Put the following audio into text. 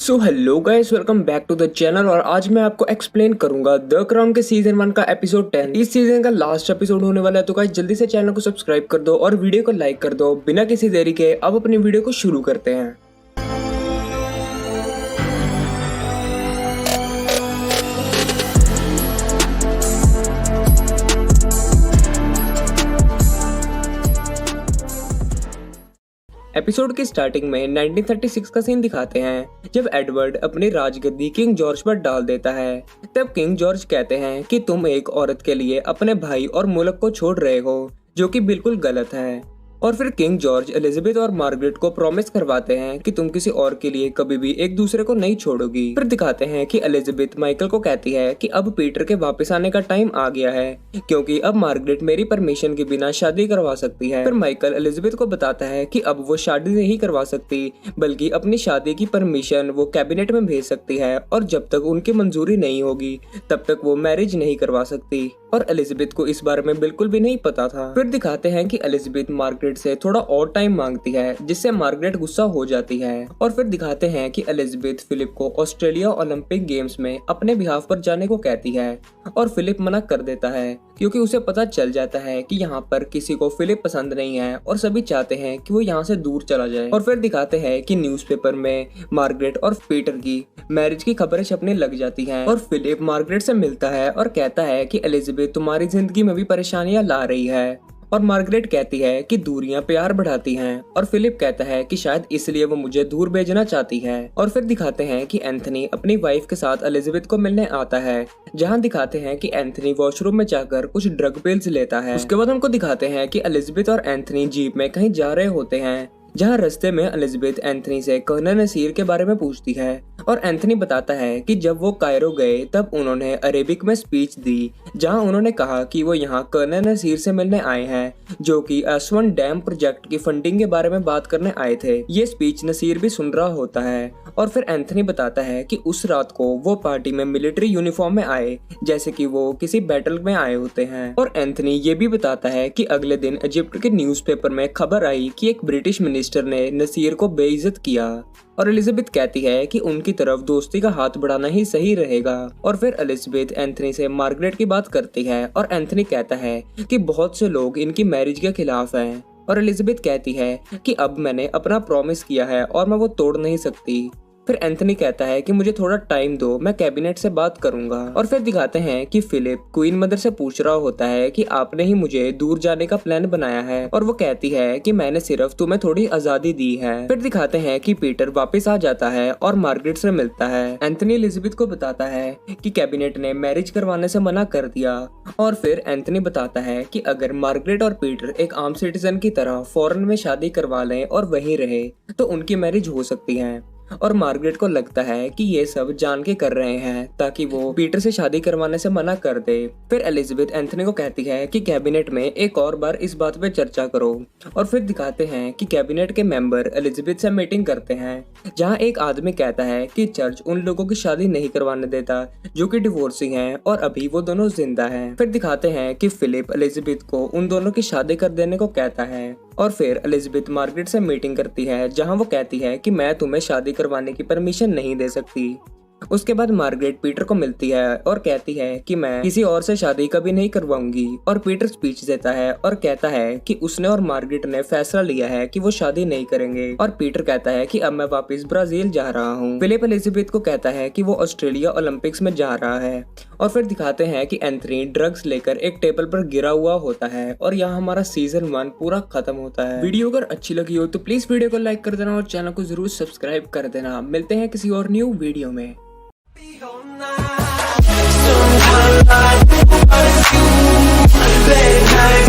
So hello guys, welcome back to the channel. और आज मैं आपको एक्सप्लेन करूंगा द क्राउन के सीजन 1 का एपिसोड 10। इस सीजन का लास्ट एपिसोड होने वाला है, तो गाइस जल्दी से चैनल को सब्सक्राइब कर दो और वीडियो को लाइक कर दो। बिना किसी देरी के अब अपनी वीडियो को शुरू करते हैं। एपिसोड की स्टार्टिंग में 1936 का सीन दिखाते हैं, जब एडवर्ड अपनी राजगद्दी किंग जॉर्ज पर डाल देता है। तब किंग जॉर्ज कहते हैं कि तुम एक औरत के लिए अपने भाई और मुल्क को छोड़ रहे हो, जो कि बिल्कुल गलत है। और फिर किंग जॉर्ज एलिजाबेथ और मार्गरेट को प्रॉमिस करवाते हैं कि तुम किसी और के लिए कभी भी एक दूसरे को नहीं छोड़ोगी। फिर दिखाते हैं कि एलिजाबेथ माइकल को कहती है कि अब पीटर के वापस आने का टाइम आ गया है, क्योंकि अब मार्गरेट मेरी परमिशन के बिना शादी करवा सकती है। फिर माइकल एलिजाबेथ को बताता है कि अब वो शादी नहीं करवा सकती, बल्कि अपनी शादी की परमिशन वो कैबिनेट में भेज सकती है, और जब तक उनकी मंजूरी नहीं होगी तब तक वो मैरिज नहीं करवा सकती। और एलिजाबेथ को इस बारे में बिल्कुल भी नहीं पता था। फिर दिखाते हैं कि एलिजाबेथ मार्गरेट से थोड़ा और टाइम मांगती है, जिससे मार्गरेट गुस्सा हो जाती है। और फिर दिखाते हैं कि एलिजाबेथ फिलिप को ऑस्ट्रेलिया ओलंपिक गेम्स में अपने बिहाफ पर जाने को कहती है, और फिलिप मना कर देता है, क्योंकि उसे पता चल जाता है कि यहाँ पर किसी को फिलिप पसंद नहीं है और सभी चाहते हैं कि वो यहाँ से दूर चला जाए। और फिर दिखाते हैं कि न्यूज़पेपर में मार्गरेट और पीटर की मैरिज की खबरें छपने लग जाती हैं, और फिलिप मार्गरेट से मिलता है और कहता है कि एलिजाबेथ तुम्हारी जिंदगी में भी परेशानियां ला रही है। और मार्गरेट कहती है कि दूरियां प्यार बढ़ाती हैं, और फिलिप कहता है कि शायद इसलिए वो मुझे दूर भेजना चाहती है। और फिर दिखाते हैं कि एंथनी अपनी वाइफ के साथ एलिजाबेथ को मिलने आता है, जहां दिखाते हैं कि एंथनी वॉशरूम में जाकर कुछ ड्रग पिल्स लेता है। उसके बाद हमको दिखाते हैं कि एलिजाबेथ और एंथनी जीप में कहीं जा रहे होते हैं, जहाँ रास्ते में एलिजाबेथ एंथनी से कर्नल नसीर के बारे में पूछती है, और एंथनी बताता है कि जब वो कायरो गए तब उन्होंने अरेबिक में स्पीच दी, जहाँ उन्होंने कहा कि वो यहाँ कर्नल नसीर से मिलने आए हैं, जो कि एसवन डैम प्रोजेक्ट की फंडिंग के बारे में बात करने आए थे। ये स्पीच नसीर भी सुन रहा होता है। और फिर एंथनी बताता है कि उस रात को वो पार्टी में मिलिट्री यूनिफॉर्म में आए, जैसे कि वो किसी बैटल में आए होते हैं। और एंथनी ये भी बताता है कि अगले दिन इजिप्ट के न्यूज़पेपर में खबर आई कि एक ब्रिटिश मिनिस्टर ने नसीर को बेइज्जत किया। और एलिजाबेथ कहती है कि उनकी तरफ दोस्ती का हाथ बढ़ाना ही सही रहेगा। और फिर एलिजाबेथ एंथनी से मार्गरेट की बात करती है, और एंथनी कहता है कि बहुत से लोग इनकी मैरिज के खिलाफ हैं। और एलिजाबेथ कहती है कि अब मैंने अपना प्रॉमिस किया है और मैं वो तोड़ नहीं सकती। फिर एंथनी कहता है कि मुझे थोड़ा टाइम दो, मैं कैबिनेट से बात करूंगा। और फिर दिखाते हैं कि फिलिप क्वीन मदर से पूछ रहा होता है कि आपने ही मुझे दूर जाने का प्लान बनाया है, और वो कहती है कि मैंने सिर्फ तुम्हें थोड़ी आजादी दी है। फिर दिखाते हैं कि पीटर वापस आ जाता है और मार्गरेट से मिलता है। एंथनी एलिजाबेथ को बताता है कि कैबिनेट ने मैरिज करवाने से मना कर दिया। और फिर एंथनी बताता है कि अगर मार्गरेट और पीटर एक आम सिटीजन की तरह फॉरेन में शादी करवा लें और वहीं रहे, तो उनकी मैरिज हो सकती है। और मार्गरेट को लगता है कि ये सब जान के कर रहे हैं ताकि वो पीटर से शादी करवाने से मना कर दे। फिर एलिजाबेथ एंथनी को कहती है कि कैबिनेट में एक और बार इस बात पे चर्चा करो। और फिर दिखाते हैं कि कैबिनेट के मेंबर एलिजाबेथ से मीटिंग करते हैं, जहां एक आदमी कहता है कि चर्च उन लोगों की शादी नहीं करवाने देता जो कि डिवोर्सी हैं और अभी वो दोनों जिंदा हैं। फिर दिखाते हैं कि फिलिप एलिजाबेथ को उन दोनों की शादी कर देने को कहता है। और फिर एलिजाबेथ मार्गरेट से मीटिंग करती है, जहां वो कहती है कि मैं तुम्हें शादी करवाने की परमिशन नहीं दे सकती। उसके बाद मार्गरेट पीटर को मिलती है और कहती है कि मैं किसी और से शादी कभी नहीं करवाऊंगी। और पीटर स्पीच देता है और कहता है कि उसने और मार्गरेट ने फैसला लिया है कि वो शादी नहीं करेंगे। और पीटर कहता है कि अब मैं वापस ब्राजील जा रहा हूँ। फिलिप एलिजाबेथ को कहता है कि वो ऑस्ट्रेलिया ओलंपिक्स में जा रहा है। और फिर दिखाते हैं कि एंथनी ड्रग्स लेकर एक टेबल पर गिरा हुआ होता है, और यहाँ हमारा सीजन 1 पूरा खत्म होता है। वीडियो अगर अच्छी लगी हो तो प्लीज वीडियो को लाइक कर देना और चैनल को जरूर सब्सक्राइब कर देना। मिलते हैं किसी और न्यू वीडियो में। Late night,